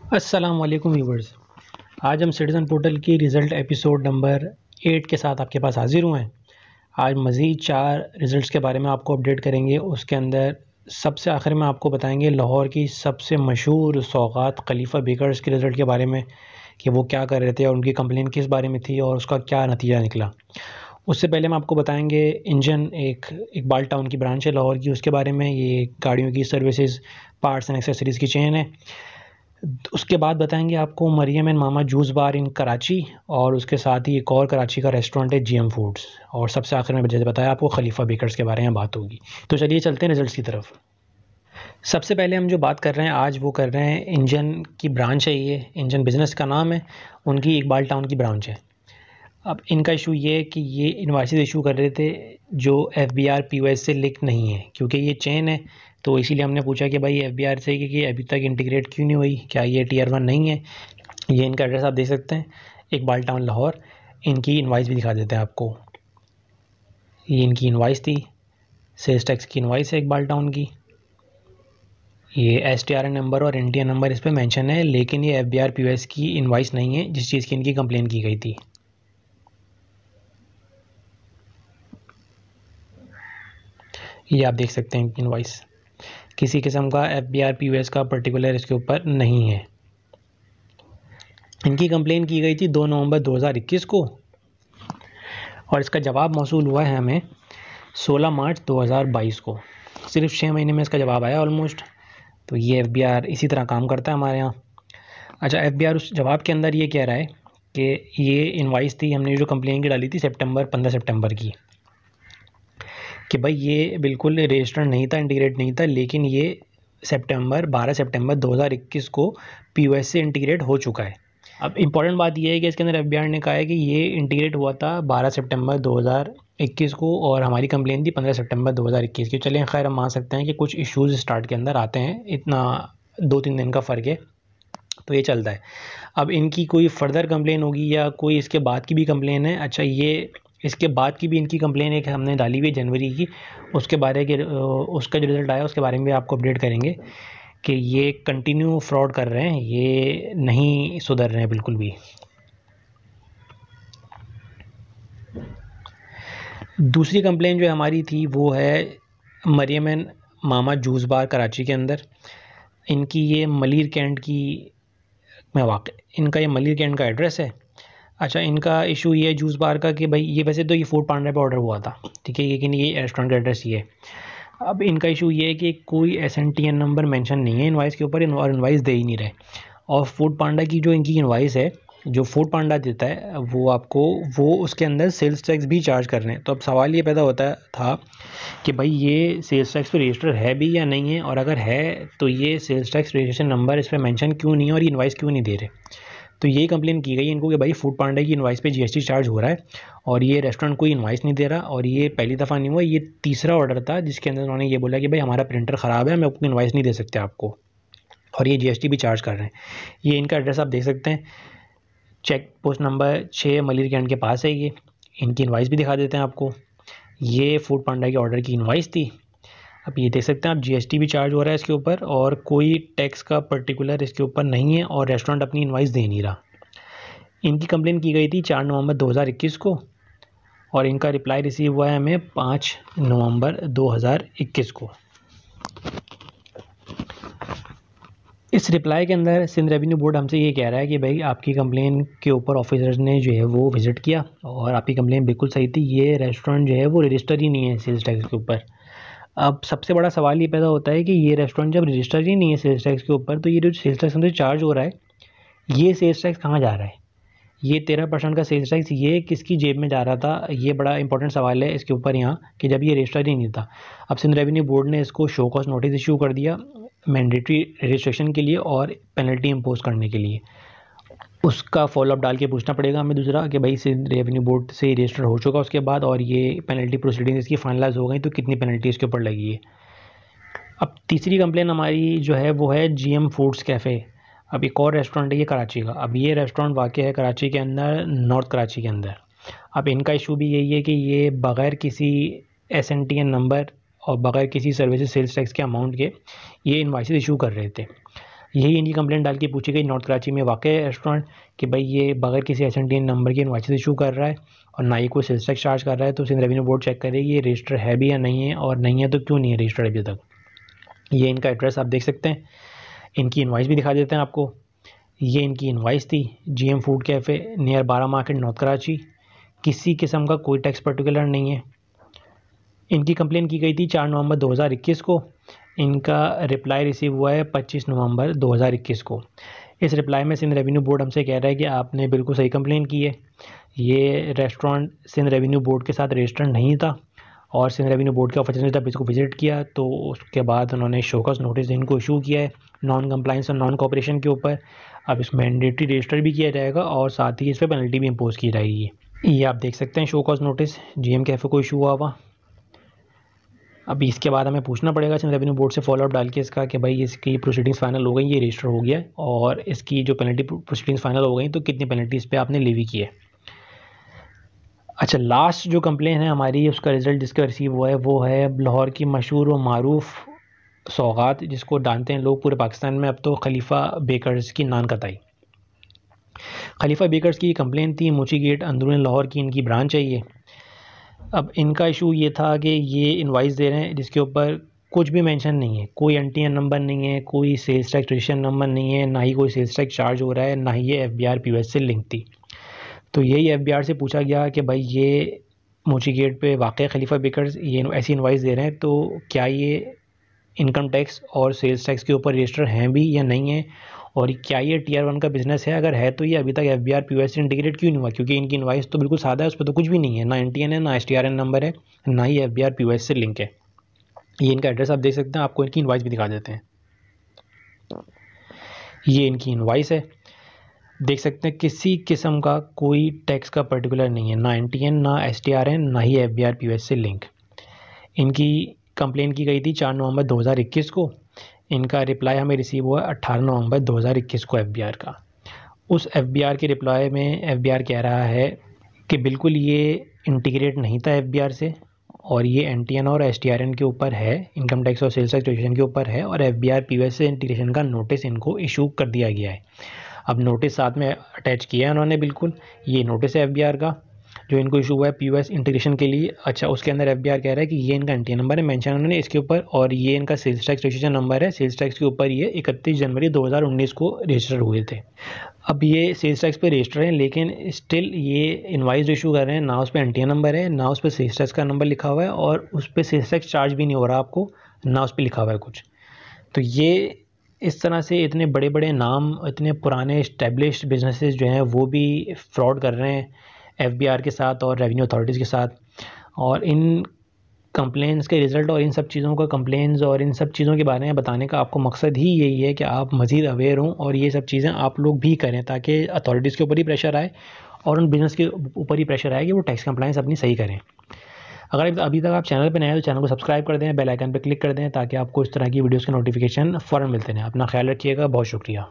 अस्सलाम वालेकुम व्यूवर्स। आज हम सिटीज़न पोर्टल की रिज़ल्ट एपिसोड नंबर 8 के साथ आपके पास हाज़िर हुए हैं। आज मज़ीद 4 रिज़ल्ट्स के बारे में आपको अपडेट करेंगे। उसके अंदर सबसे आखिर में आपको बताएंगे लाहौर की सबसे मशहूर सौगात खलीफा बेकर्स के रिज़ल्ट के बारे में कि वो क्या कर रहे थे और उनकी कंप्लेन किस बारे में थी और उसका क्या नतीजा निकला। उससे पहले हम आपको बताएंगे इंजन एक इकबाल टाउन की ब्रांच है लाहौर की, उसके बारे में। ये गाड़ियों की सर्विसेज, पार्ट्स एंड एक्सेसरीज़ की चेन है। उसके बाद बताएंगे आपको मरियम एंड मामा जूस बार इन कराची, और उसके साथ ही एक और कराची का रेस्टोरेंट है जीएम फूड्स। और सबसे आखिर में जैसे बताया आपको खलीफा बेकर्स के बारे में बात होगी। तो चलिए चलते हैं रिजल्ट्स की तरफ। सबसे पहले हम जो बात कर रहे हैं आज वो कर रहे हैं इंजन की ब्रांच है। ये इंजन बिज़नेस का नाम है, उनकी इकबाल टाउन की ब्रांच है। अब इनका इशू ये है कि ये इनवाइसेस इशू कर रहे थे जो FBR POS से लिंक नहीं है, क्योंकि ये चेन है। तो इसीलिए हमने पूछा कि भाई FBR से कि अभी तक इंटीग्रेट क्यों नहीं हुई, क्या ये Tier 1 नहीं है। ये इनका एड्रेस आप देख सकते हैं, इकबाल टाउन लाहौर। इनकी इनवाइस भी दिखा देते हैं आपको। ये इनकी इनवाइस थी, सेल्स टैक्स की इनवाइस है इकबाल टाउन की। ये STRN नंबर और NTN नंबर इस पर मेंशन है, लेकिन ये FBR POS की इनवाइस नहीं है जिस चीज़ की इनकी कंप्लेन की गई थी। ये आप देख सकते हैं इनवाइस किसी किस्म का FBR POS का पर्टिकुलर इसके ऊपर नहीं है। इनकी कंप्लेन की गई थी 2 नवंबर 2021 को, और इसका जवाब मौसूल हुआ है हमें 16 मार्च 2022 को। सिर्फ 6 महीने में इसका जवाब आया ऑलमोस्ट। तो ये FBR इसी तरह काम करता है हमारे यहाँ। अच्छा, FBR उस जवाब के अंदर ये कह रहा है कि ये इनवाइस थी, हमने जो कंप्लेन की डाली थी 15 सितंबर की, कि भाई ये बिल्कुल रजिस्टर्ड नहीं था, इंटीग्रेट नहीं था, लेकिन ये 12 सितंबर 2021 को POS से इंटीग्रेट हो चुका है। अब इम्पॉर्टेंट बात यह है कि इसके अंदर FBR ने कहा है कि ये इंटीग्रेट हुआ था 12 सितंबर 2021 को, और हमारी कंप्लेन थी 15 सितंबर 2021 की। चलें, खैर हम मान सकते हैं कि कुछ इश्यूज़ स्टार्ट के अंदर आते हैं, इतना 2-3 दिन का फ़र्क है, तो ये चलता है। अब इनकी कोई फर्दर कंप्लेन होगी या कोई इसके बाद की भी कंप्लेन है। अच्छा, ये इसके बाद की भी इनकी कंप्लेन एक हमने डाली हुई है जनवरी की, उसके बारे के उसका जो रिज़ल्ट आया उसके बारे में भी आपको अपडेट करेंगे कि ये कंटिन्यू फ्रॉड कर रहे हैं, ये नहीं सुधर रहे हैं बिल्कुल भी। दूसरी कंप्लेन जो हमारी थी वो है मरियम एंड मामा जूस बार कराची के अंदर। इनकी ये मलिर कैंट की में वाक़ इनका ये मलिर कैंट का एड्रेस है। अच्छा, इनका इशू ये है जूस बार का कि भाई ये वैसे तो ये फूड पांडा पे ऑर्डर हुआ था, ठीक है, लेकिन ये रेस्टोरेंट का एड्रेस ये है। अब इनका इशू ये है कि कोई SNTN नंबर मेंशन नहीं है इनवाइस के ऊपर, और इनवाइस दे ही नहीं रहे। और फूड पांडा की जो इनकी इनवाइस है, जो फूड पांडा देता है वो आपको, वो उसके अंदर सेल्स टैक्स भी चार्ज कर रहे हैं। तो अब सवाल ये पैदा होता था कि भाई ये सेल्स टैक्स पे रजिस्टर है भी या नहीं है, और अगर है तो ये सेल्स टैक्स रजिस्ट्रेशन नंबर इस पर मेंशन क्यों नहीं है और ये इनवाइस क्यों नहीं दे रहे। तो यही कंप्लेन की गई इनको कि भाई फूड पांडा की इनवाइस पे GST चार्ज हो रहा है और ये रेस्टोरेंट कोई इनवाइस नहीं दे रहा। और ये पहली दफ़ा नहीं हुआ, ये तीसरा ऑर्डर था जिसके अंदर उन्होंने ये बोला कि भाई हमारा प्रिंटर ख़राब है, हम आपको इनवाइस नहीं दे सकते आपको, और ये GST भी चार्ज कर रहे हैं। ये इनका एड्रेस आप देख सकते हैं, check post number 6 Malir cantt के पास है ये। इनकी इनवाइस भी दिखा देते हैं आपको। ये फूड पांडा के ऑर्डर की इनवाइस थी। अब ये देख सकते हैं आप, GST भी चार्ज हो रहा है इसके ऊपर, और कोई टैक्स का पर्टिकुलर इसके ऊपर नहीं है, और रेस्टोरेंट अपनी इनवाइस दे नहीं रहा। इनकी कंप्लेन की गई थी 4 नवंबर 2021 को, और इनका रिप्लाई रिसीव हुआ है हमें 5 नवंबर 2021 को। इस रिप्लाई के अंदर सिंध रेवेन्यू बोर्ड हमसे ये कह रहा है कि भाई आपकी कंप्लेन के ऊपर ऑफिसर्स ने जो है वो विज़िट किया और आपकी कंप्लेन बिल्कुल सही थी, ये रेस्टोरेंट जो है वो रजिस्टर ही नहीं है सेल्स टैक्स के ऊपर। अब सबसे बड़ा सवाल ये पैदा होता है कि ये रेस्टोरेंट जब रजिस्टर ही नहीं है सेल्स टैक्स के ऊपर, तो ये जो सेल्स टैक्स अंदर चार्ज हो रहा है, ये सेल्स टैक्स कहाँ जा रहा है? ये 13% का सेल्स टैक्स ये किसकी जेब में जा रहा था? ये बड़ा इंपॉर्टेंट सवाल है इसके ऊपर यहाँ, कि जब ये रजिस्टर ही नहीं था। अब सिंध रेवेन्यू बोर्ड ने इसको शो कॉज नोटिस इशू कर दिया मैंडेटरी रजिस्ट्रेशन के लिए और पेनल्टी इम्पोज करने के लिए। उसका फॉलोअप डाल के पूछना पड़ेगा हमें दूसरा कि भाई सिंध रेवेन्यू बोर्ड से रजिस्टर हो चुका उसके बाद, और ये पेनल्टी प्रोसीडिंग इसकी फाइनलाइज हो गई, तो कितनी पेनल्टी इसके ऊपर लगी है। अब तीसरी कंप्लेन हमारी जो है वो है GM फूड्स कैफ़े। अब एक और रेस्टोरेंट है ये कराची का। अब ये रेस्टोरेंट वाक़ है कराची के अंदर, नॉर्थ कराची के अंदर। अब इनका इशू भी यही है कि ये बग़ैर किसी SNTN नंबर और बग़ैर किसी सर्विसेज सेल्स टैक्स के अमाउंट के ये इनवाइसेस इशू कर रहे थे। यही इनकी कंप्लेंट डाल के पूछी गई नॉर्थ कराची में वाक़ रेस्टोरेंट कि भाई ये बगैर किसी एसएनटीएन नंबर के इनवॉइस इशू कर रहा है और ना ही कोई सेल्स टैक्स चार्ज कर रहा है। तो सिंध रेवेन्यू बोर्ड चेक करेगी ये रजिस्टर है भी या नहीं है, और नहीं है तो क्यों नहीं है रजिस्टर्ड अभी तक। ये इनका एड्रेस आप देख सकते हैं, इनकी इनवॉइस भी दिखा देते हैं आपको। ये इनकी इनवॉइस थी, GM food cafe near 12 market north Karachi. किसी किस्म का कोई टैक्स पर्टिकुलर नहीं है। इनकी कंप्लेन की गई थी 4 नवंबर 2021 को। इनका रिप्लाई रिसीव हुआ है 25 नवंबर 2021 को। इस रिप्लाई में सिंध रेवेन्यू बोर्ड हमसे कह रहा है कि आपने बिल्कुल सही कंप्लेन की है, ये रेस्टोरेंट सिंध रेवेन्यू बोर्ड के साथ रजिस्टर्ड नहीं था और सिंध रेवेन्यू बोर्ड के ऑफिसर ने जब इसको विजिट किया तो उसके बाद उन्होंने शोकॉज नोटिस इनको इशू किया है नॉन कंप्लाइंस और नॉन कोऑपरेशन के ऊपर। अब इस मैंडेटरी रजिस्टर भी किया जाएगा और साथ ही इस पर पेनल्टी भी इम्पोज की जाएगी। ये आप देख सकते हैं शोकॉज नोटिस जीएम कैफ़े को इशू हुआ। अभी इसके बाद हमें पूछना पड़ेगा सिंध रेवेन्यू बोर्ड से फॉलोअप डाल के इसका कि भाई इसकी प्रोसीडिंग्स फाइनल हो गई, ये रजिस्टर हो गया और इसकी जो पेनल्टी प्रोसीडिंग्स फाइनल हो गई तो कितनी पेनल्टी इस पर आपने लेवी की है। अच्छा, लास्ट जो कंप्लेन है हमारी उसका रिज़ल्ट जिसका रिसीव हुआ है वो है लाहौर की मशहूर व मारूफ सौगात, जिसको जानते हैं लोग पूरे पाकिस्तान में अब तो, खलीफा बेकर्स की नान कताई। खलीफा बेकर्स की कंप्लेन थी, मुची गेट अंदरून लाहौर की इनकी ब्रांच है ये। अब इनका इशू ये था कि ये इनवाइस दे रहे हैं जिसके ऊपर कुछ भी मेंशन नहीं है, कोई एनटीएन नंबर नहीं है, कोई सेल्स टैक्स रजिस्ट्रेशन नंबर नहीं है, ना ही कोई सेल्स टैक्स चार्ज हो रहा है, ना ही ये एफबीआर पीओएस से लिंक थी। तो यही एफबीआर से पूछा गया कि भाई ये मोची गेट पे वाक़ई खलीफा बेकर्स ये ऐसी इनवाइस दे रहे हैं तो क्या ये इनकम टैक्स और सेल्स टैक्स के ऊपर रजिस्टर हैं भी या नहीं है, और क्या ये टीयर 1 का बिज़नेस है। अगर है तो ये अभी तक एफबीआर पीओएस से इंटीग्रेट क्यों नहीं हुआ, क्योंकि इनकी इनवाइस तो बिल्कुल सादा है, उस पर तो कुछ भी नहीं है, ना एनटीएन है, ना एसटीआरएन नंबर है, ना ही एफबीआर पीओएस से लिंक है। ये इनका एड्रेस आप देख सकते हैं, आपको इनकी इनवाइस भी दिखा देते हैं। ये इनकी इनवाइस है, देख सकते हैं किसी किस्म का कोई टैक्स का पर्टिकुलर नहीं है, ना एनटीएन, ना एसटीआरएन, ना ही एफबीआर पीओएस से लिंक। इनकी कंप्लेन की गई थी 4 नवंबर 2021 को। इनका रिप्लाई हमें रिसीव हुआ 18 नवंबर 2021 को एफबीआर का। उस एफबीआर के रिप्लाई में एफबीआर कह रहा है कि बिल्कुल ये इंटीग्रेट नहीं था एफबीआर से और ये एनटीएन और एसटीआरएन के ऊपर है, इनकम टैक्स और सेल्स टैक्स रजिस्ट्रेशन के ऊपर है, और एफबीआर पीओएस से इंटीग्रेशन का नोटिस इनको इशू कर दिया गया है। अब नोटिस साथ में अटैच किया है उन्होंने, बिल्कुल ये नोटिस है एफबीआर का जो इनको इशू हुआ है पीओएस इंटीग्रेशन के लिए। अच्छा, उसके अंदर एफबीआर कह रहा है कि ये इनका एनटीएन नंबर है मेंशन उन्होंने इसके ऊपर, और ये इनका सेल्स टैक्स रजिस्ट्रेशन नंबर है, सेल्स टैक्स के ऊपर ये 31 जनवरी 2019 को रजिस्टर हुए थे। अब ये सेल्स टैक्स पे रजिस्टर हैं लेकिन स्टिल ये इनवाइस इशू कर रहे हैं, ना उस पर एनटीएन नंबर है, ना उस पर सेल्स टैक्स का नंबर लिखा हुआ है, और उस पर सेल्स टैक्स चार्ज भी नहीं हो रहा आपको, ना उस पर लिखा हुआ है कुछ। तो ये इस तरह से इतने बड़े बड़े नाम, इतने पुराने इस्टेब्लिश्ड बिजनेसेस जो हैं वो भी फ्रॉड कर रहे हैं एफबीआर के साथ और रेवेन्यू अथॉरिटीज़ के साथ। और इन कंप्लेंट्स के रिज़ल्ट और इन सब चीज़ों का कंप्लेंट्स और इन सब चीज़ों के बारे में बताने का आपको मकसद ही यही है कि आप मज़ीद अवेयर हों और ये सब चीज़ें आप लोग भी करें ताकि अथॉरिटीज़ के ऊपर ही प्रेशर आए और उन बिज़नेस के ऊपर ही प्रेशर आए कि वो टैक्स कंप्लाइंस अपनी सही करें। अगर अभी तक आप चैनल पर नए हैं तो चैनल को सब्सक्राइब कर दें, बेल आइकन पर क्लिक कर दें ताकि आपको इस तरह की वीडियोज़ के नोटिफिकेशन फ़ौरन मिलते रहें। अपना ख्याल रखिएगा, बहुत शुक्रिया।